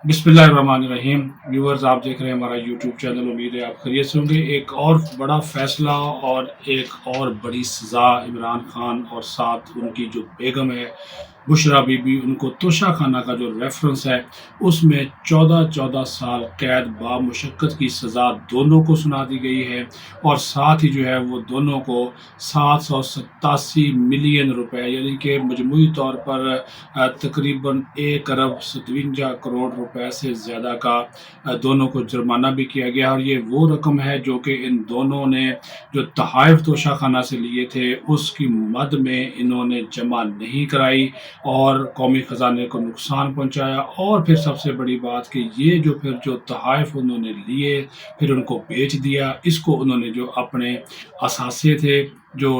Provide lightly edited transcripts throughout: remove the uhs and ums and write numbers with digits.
बिस्मिल्लाहिर्रहमानिर्रहीम। व्यूअर्स, आप देख रहे हैं हमारा यूट्यूब चैनल। उम्मीद है आप खैरियत से होंगे। एक और बड़ा फैसला और एक और बड़ी सज़ा इमरान खान और साथ उनकी जो बेगम है बुशरा बीबी, उनको तोशा खाना का जो रेफरेंस है उसमें 14-14 साल कैद बामुशक्कत की सज़ा दोनों को सुना दी गई है। और साथ ही जो है वो दोनों को 787 मिलियन रुपए यानी कि मजमूई तौर पर तकरीबन 1 अरब 57 करोड़ रुपए से ज़्यादा का दोनों को जुर्माना भी किया गया। और ये वो रकम है जो कि इन दोनों ने जो तहाइफ तोशा खाना से लिए थे उसकी मद में इन्होंने जमा नहीं कराई और कौमी ख़जाने को नुकसान पहुंचाया। और फिर सबसे बड़ी बात कि ये जो फिर जो तहाइफ उन्होंने लिए फिर उनको बेच दिया। इसको उन्होंने जो अपने असासे थे, जो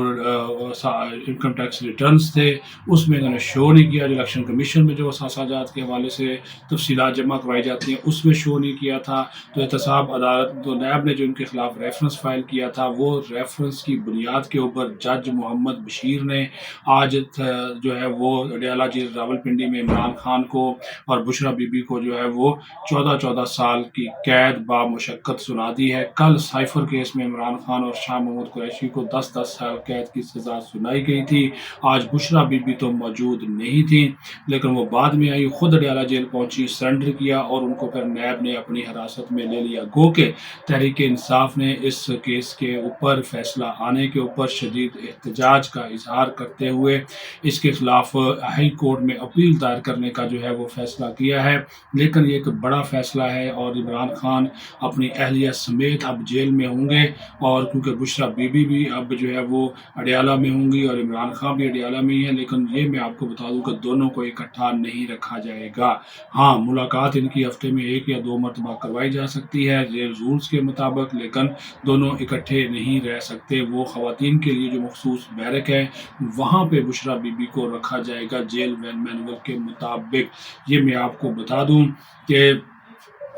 इनकम टैक्स रिटर्न्स थे, उसमें इन्होंने शो नहीं किया। जो इलेक्शन कमीशन में जो असासाजात के हवाले से तफसीलात जमा करवाई जाती हैं उसमें शो नहीं किया था। तो एहतसाब अदालत तो नैब ने जो उनके खिलाफ रेफरेंस फाइल किया था, वो रेफरेंस की बुनियाद के ऊपर जज मोहम्मद बशीर ने आज जो है वो अडयाला जेल रावलपिंडी में इमरान खान को और बुशरा बीबी को जो है वो 14-14 साल की कैद बामुशक्कत सुना दी है। कल साइफर केस में इमरान खान और शाह महमूद कुरैशी को 10-10 साल कैद की सजा सुनाई गई थी। आज बुशरा बीबी तो मौजूद नहीं थी, लेकिन वो बाद में आई, खुद अडयाला जेल पहुंची, सरेंडर किया और उनको फिर नैब ने अपनी हिरासत में ले लिया। गो के तहरीक इंसाफ ने इस केस के ऊपर फैसला आने के ऊपर शदीद एहतजाज का इजहार करते हुए इसके खिलाफ हाई कोर्ट में अपील दायर करने का जो है वो फैसला किया है। लेकिन ये एक बड़ा फैसला है और इमरान खान अपनी अहलिया समेत अब जेल में होंगे। और क्योंकि बुशरा बीबी भी अब जो है वो अडयाला में होंगी और इमरान खान भी अडयाला में ही है, लेकिन ये मैं आपको बता दूं कि दोनों को इकट्ठा नहीं रखा जाएगा। हाँ, मुलाकात इनकी हफ्ते में 1 या 2 मरतबा करवाई जा सकती है जेल रूल्स के मुताबिक, लेकिन दोनों इकट्ठे नहीं रह सकते। वो खवातीन के लिए जो मखसूस बैरक है वहाँ पे बुशरा बीबी को रखा जाएगा जेल मैनुअल के मुताबिक। ये मैं आपको बता दूं कि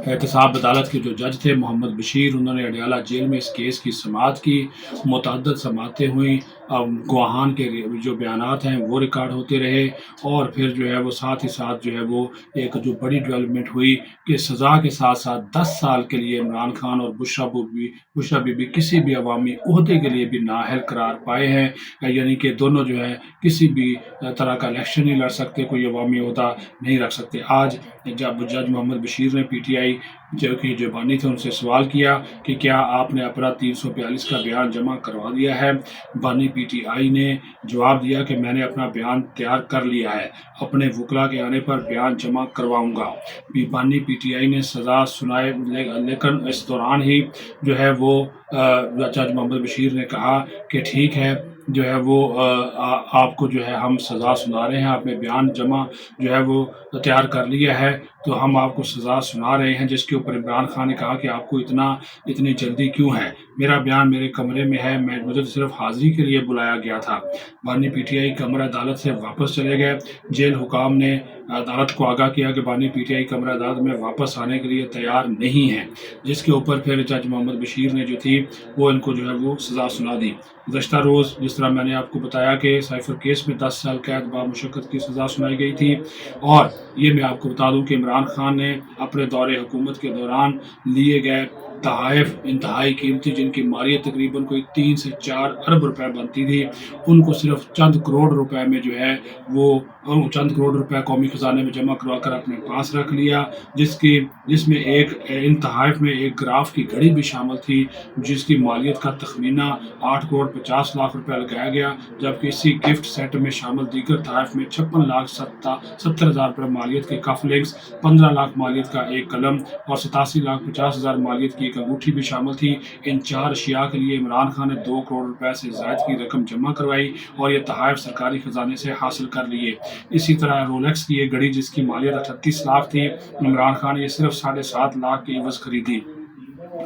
एहतसाब अदालत के जो जज थे मोहम्मद बशीर, उन्होंने अडयाला जेल में इस केस की समाअत की। मुतअद्दिद समाअतें हुई, गवाहान के जो बयानात हैं वो रिकॉर्ड होते रहे। और फिर जो है वो साथ ही साथ जो है वो एक जो बड़ी डेवलपमेंट हुई कि सज़ा के साथ साथ 10 साल के लिए इमरान खान और बुशरा बीबी किसी भी अवामी ओहदे के लिए भी नाअहल करार पाए हैं। यानी कि दोनों जो है किसी भी तरह का इलेक्शन नहीं लड़ सकते, कोई अवामी ओहदा नहीं रख सकते। आज जब जज मोहम्मद बशीर ने पीटीआई जो बानी थे उनसे सवाल किया कि क्या आपने अपना 342 का बयान जमा करवा दिया है। बानी पीटीआई ने जवाब दिया कि मैंने अपना बयान तैयार कर लिया है, अपने वकला के आने पर बयान जमा करवाऊंगा। बानी पीटीआई ने सज़ा सुनाए, लेकिन इस दौरान ही जो है वो जज मोहम्मद बशीर ने कहा कि ठीक है, जो है वो आपको जो है हम सज़ा सुना रहे हैं, आपने बयान जमा जो है वो तैयार कर लिया है तो हम आपको सज़ा सुना रहे हैं। जिसके ऊपर इमरान खान ने कहा कि आपको इतनी जल्दी क्यों है, मेरा बयान मेरे कमरे में है, मुझे तो सिर्फ हाजिरी के लिए बुलाया गया था। बानी पीटीआई कमरा अदालत से वापस चले गए। जेल हुकाम ने अदालत को आगाह किया कि बानी पीटीआई कमरा अदालत में वापस आने के लिए तैयार नहीं है। जिसके ऊपर फिर जज मोहम्मद बशीर ने जो थी वो इनको जो है वो सज़ा सुना दी। गुज़श्ता रोज़ जिस तरह मैंने आपको बताया कि साइफर केस में 10 साल कैद बामुशक्कत की सज़ा सुनाई गई थी। और ये मैं आपको बता दूं कि इमरान खान ने अपने दौरे हुकूमत के दौरान लिए गए तहाइफ इंतहाई कीमती, जिनकी मालियत तकरीबन कोई 3 से 4 अरब रुपए बनती थी, उनको सिर्फ चंद करोड़ रुपए में जो है वो चंद करोड़ रुपए कौमी खजाने में जमा करवा कर अपने पास रख लिया। जिसमें इन तहाइफ में एक ग्राफ की घड़ी भी शामिल थी, जिसकी मालियत का तखमीना 8 करोड़ 50 लाख रुपए लगाया गया। जबकि इसी गिफ्ट सेट में शामिल दीगर तहाइफ में 56 लाख 70 हज़ार रुपये मालियत के कफ लिंक्स, 15 लाख मालियत का एक कलम और 87 लाख 50 हज़ार मालियत की एक अंगूठी भी शामिल थी। इन 4 अशिया के लिए इमरान खान ने 2 करोड़ रुपए से ज़ायद की रकम जमा करवाई और ये तहाइफ सरकारी खजाने से हासिल कर लिए। इसी तरह रोलेक्स की एक घड़ी जिसकी मालियत 38 लाख थी, इमरान खान ने सिर्फ 7.5 लाख की एवज खरीदी।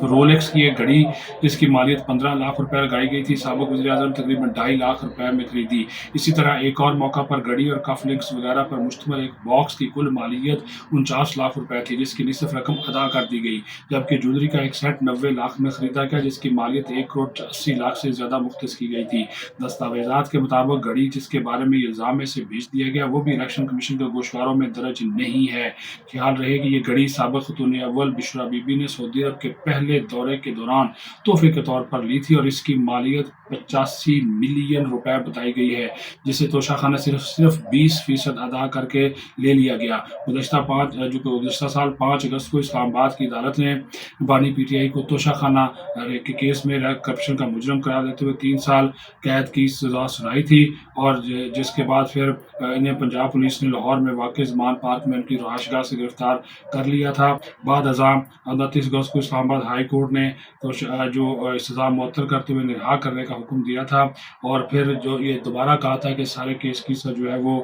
रोलेक्स की एक घड़ी जिसकी मालियत 15 लाख रुपए लगाई गई थी, साबिक वज़ीर-ए-आज़म तकरीबन 2.5 लाख रुपए में खरीदी। इसी तरह एक और मौका पर घड़ी और कफ लिंक्स वगैरह पर मुश्तमिल एक बॉक्स की कुल मालियत 49 लाख रुपए थी, जिसकी निसफ रकम अदा कर दी गई। जबकि ज्वेलरी का एक सेट 90 लाख में खरीदा गया, जिसकी मालियत 1 करोड़ 80 लाख से ज़्यादा मुख्तस की गई थी। दस्तावेज़ात के मुताबिक घड़ी जिसके बारे में इल्ज़ाम में से भेज दिया गया, वो भी इलेक्शन कमीशन के गोशवारों में दर्ज नहीं है। ख्याल रहे कि ये घड़ी साबिक खतून अव्वल बिशरा बीबी ने सऊदी अरब के पहले दौरे के दौरान तोहफे के तौर पर ली थी और इसकी मालियत 85 मिलियन रुपए बताई गई है, जिसे तोशाखाना सिर्फ 20% अदा करके ले लिया गया। गुज़श्ता साल 5 अगस्त को इस्लामाबाद की अदालत ने बानी पीटीआई को तोशाखाना के केस में करप्शन का मुजरम करार देते हुए 3 साल कैद की सजा सुनाई थी और जिसके बाद फिर इन्हें पंजाब पुलिस ने लाहौर में वाक़ ज़मान पार्क में उनकी रहायशगाह से गिरफ्तार कर लिया था। बाद अज़ां 29 अगस्त को इस्लामाबाद हाई कोर्ट ने तो जो सज़ा मुअत्तल करते हुए रिहा करने का हुक्म दिया था और फिर जो ये दोबारा कहा था कि सारे केस की जो है वो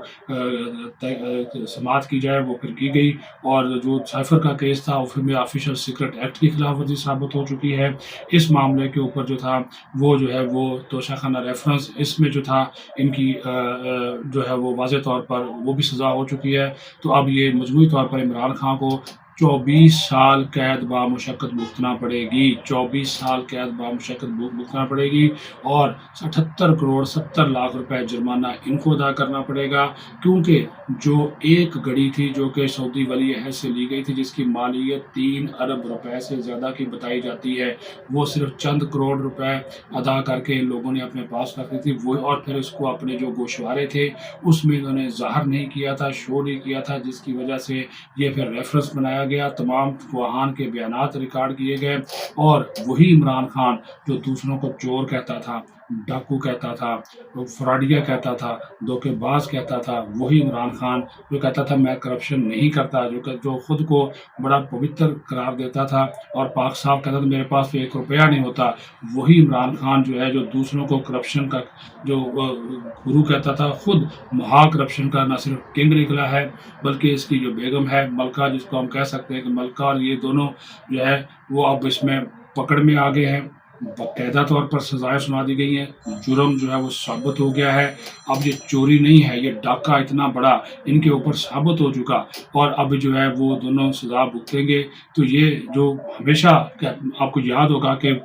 समाअत की जाए, वो फिर की गई और जो साइफर का केस था उसमें ऑफिशियल सीक्रेट एक्ट की खिलाफ वर्जी साबित हो चुकी है। इस मामले के ऊपर जो था वो जो है वो तोशाखाना रेफरेंस इसमें जो था इनकी जो है वो वाज़ेह तौर पर वो भी सज़ा हो चुकी है। तो अब ये मजमूई तौर पर इमरान खान को 24 साल कैद बामुशक्कत भुगतना पड़ेगी, 24 साल कैद बामुशक्कत भुगतना पड़ेगी और 78 करोड़ 70 लाख रुपए जुर्माना इनको अदा करना पड़ेगा, क्योंकि जो एक घड़ी थी जो कि सऊदी वली अहद से ली गई थी, जिसकी मालियत 3 अरब रुपए से ज़्यादा की बताई जाती है, वो सिर्फ चंद करोड़ रुपए अदा करके इन लोगों ने अपने पास रखी थी वो, और फिर इसको अपने जो गोशवारे थे उसमें इन्होंने ज़ाहिर नहीं किया था, शो नहीं किया था, जिसकी वजह से ये फिर रेफरेंस बनाया गया, तमाम गवाहान के बयानात रिकॉर्ड किए गए और वही इमरान खान जो दूसरों को चोर कहता था, डाकू कहता था, फ्रॉडिया कहता था, धोखेबाज कहता था, वही इमरान खान जो कहता था मैं करप्शन नहीं करता, जो खुद को बड़ा पवित्र करार देता था और पाक साहब कहता था मेरे पास तो 1 रुपया नहीं होता, वही इमरान खान जो है जो दूसरों को करप्शन का जो गुरु कहता था, खुद महा करप्शन का न सिर्फ किंग निकला है बल्कि इसकी जो बेगम है मलका, जिसको हम कह सकते हैं कि मलका और ये दोनों जो है वो अब इसमें पकड़ में आ गए हैं, बाकायदा तौर पर सजाएं सुना दी गई हैं, जुर्म जो है वो साबित हो गया है। अब ये चोरी नहीं है, ये डाका इतना बड़ा इनके ऊपर साबित हो चुका और अब जो है वो दोनों सजा भुगतेंगे। तो ये जो हमेशा आपको याद होगा कि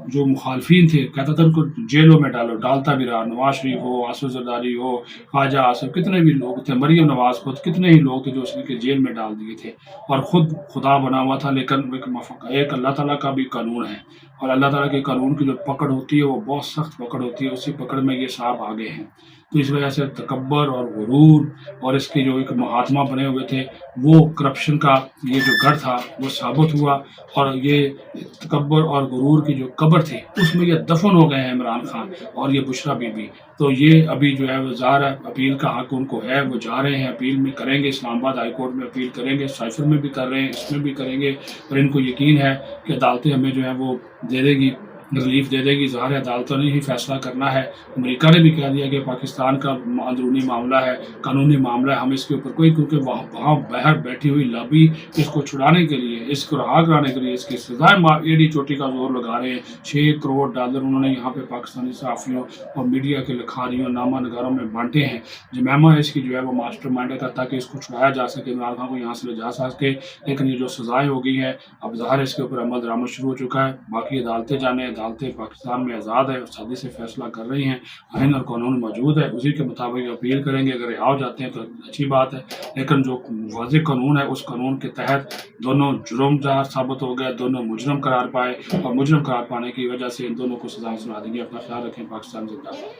जो मुखालफिन थे कहता था उनको जेलों में डालो, डालता भी रहा, नवाज शरीफ हो, आसिफ जरदारी हो, ख्वाजा आसिफ, कितने भी लोग थे, मरियम नवाज खुद, कितने ही लोग थे जो उसने जेल में डाल दिए थे और ख़ुद खुदा बना हुआ था। लेकिन एक अल्लाह ताला का भी कानून है और अल्लाह ताला के कानून की जो पकड़ होती है वो बहुत सख्त पकड़ होती है, उसी पकड़ में ये साहब आ गए हैं। तो इस वजह से तकब्बर और गुरूर और इसके जो एक महात्मा बने हुए थे वो करप्शन का ये जो गढ़ था वो साबित हुआ और ये तकब्बर और गुरूर की जो कब्र थी उसमें ये दफन हो गए हैं इमरान खान और ये बुशरा बीबी। तो ये अभी जो है वो ज़ाहिर है अपील का हक उनको है, वो जा रहे हैं अपील में करेंगे, इस्लामाबाद हाई कोर्ट में अपील करेंगे, साइफर में भी कर रहे हैं, इसमें भी करेंगे और इनको यकीन है कि अदालतें हमें जो है वो दे देगी, रिलीफ दे देगी। ज़ाहिर है अदालतों ने ही फैसला करना है। अमेरिका ने भी कह दिया कि पाकिस्तान का अंदरूनी मामला है, कानूनी मामला है, हम इसके ऊपर कोई, क्योंकि वहाँ बाहर बैठी हुई लॉबी इसको छुड़ाने के लिए, इसको रहा कराने के लिए, इसकी सजाएं एड़ी चोटी का जोर लगा रहे हैं। $6 करोड़ उन्होंने यहाँ पे पाकिस्तानी सहाफ़ियों और मीडिया के लिखारियों नामा नगारों में बांटे हैं। जमैमा इसकी जो है वो मास्टर माइंड है ताकि इसको छुड़ाया जा सके, इमरान खान को यहाँ से ले जा सके। लेकिन ये जो सजाएँ हो गई हैं अब ज़ाहिर इसके ऊपर अमल दरामद शुरू हो चुका है। बाकी अदालतें जाने, अदालतें पाकिस्तान में आज़ाद है, सादी से फैसला कर रही हैं, आइन और कानून मौजूद है, उसी के मुताबिक अपील करेंगे। अगर रिहा हो जाते हैं तो अच्छी बात है, लेकिन जो वाज़ेह कानून है उस कानून के तहत दोनों जुर्मजार साबित हो गए, दोनों मुजरम करार पाए और मुजरम करार पाने की वजह से इन दोनों को सजा सुना देंगे। अपना ख्याल रखें। पाकिस्तान जिंदाबाद।